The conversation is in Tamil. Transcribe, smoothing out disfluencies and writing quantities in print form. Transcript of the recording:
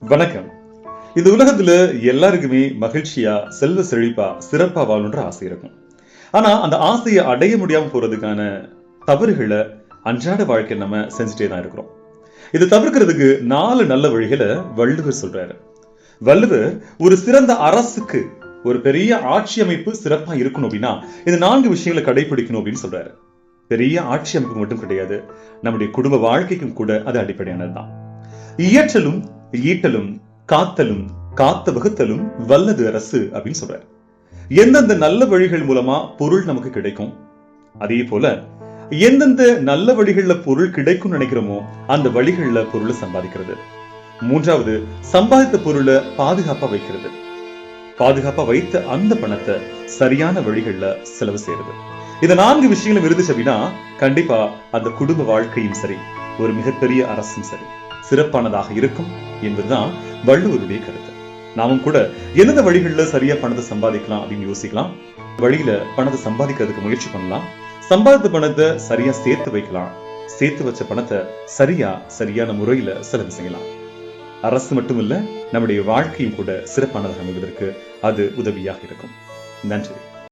வணக்கம். இந்த உலகத்துல எல்லாருக்குமே மகிழ்ச்சியா, செல்வ செழிப்பா, சிறப்பா வாழணுன்ற ஆசை இருக்கும். ஆனா அந்த ஆசையை அடைய முடியாம போறதுக்கான தவறுகளை அன்றாட வாழ்க்கையில் நம்ம செஞ்சுட்டே தான் இருக்கிறோம். இதை தவிர்க்கிறதுக்கு 4 நல்ல வழிகளை வள்ளுவர் சொல்றாரு. வள்ளுவர் ஒரு சிறந்த அரசுக்கு, ஒரு பெரிய ஆட்சி அமைப்பு சிறப்பா இருக்கணும் அப்படின்னா இந்த 4 விஷயங்களை கடைபிடிக்கணும் அப்படின்னு சொல்றாரு. பெரிய ஆட்சி அமைப்பு மட்டும் கிடையாது, நம்முடைய குடும்ப வாழ்க்கைக்கும் கூட அது அடிப்படையானதுதான். இயற்றலும் ஈட்டலும் காத்தலும் காத்த வகுத்தலும் வல்லது அரசு அப்படின்னு சொல்றாரு. எந்தெந்த நல்ல வழிகள் மூலமா பொருள் நமக்கு கிடைக்கும், அதே போல எந்தெந்த நல்ல வழிகள்ல பொருள் கிடைக்கும் நினைக்கிறோமோ அந்த வழிகள்ல பொருளை சம்பாதிக்கிறது. மூன்றாவது, சம்பாதித்த பொருளை பாதுகாப்பா வைக்கிறது. பாதுகாப்பா வைத்த அந்த பணத்தை சரியான வழிகள்ல செலவு செய்யறது. இந்த 4 விஷயங்களும் இருந்துச்சு அப்படின்னா கண்டிப்பா அந்த குடும்ப வாழ்க்கையும் சரி, ஒரு மிகப்பெரிய அரசும் சரி சிறப்பானதாக இருக்கும் என்பதுதான் வள்ளுவருடைய கருத்து. நாமும் கூட எந்தெந்த வழிகள்ல சரியா பணத்தை சம்பாதிக்கலாம் அப்படின்னு யோசிக்கலாம். வழியில பணத்தை சம்பாதிக்கிறதுக்கு முயற்சி பண்ணலாம். சம்பாதித்த பணத்தை சரியா சேர்த்து வைக்கலாம். சேர்த்து வச்ச பணத்தை சரியான முறையில செலவு செய்யலாம். அரசு மட்டுமல்ல, நம்முடைய வாழ்க்கையும் கூட சிறப்பானதாக அமைவதற்கு அது உதவியாக இருக்கும். நன்றி.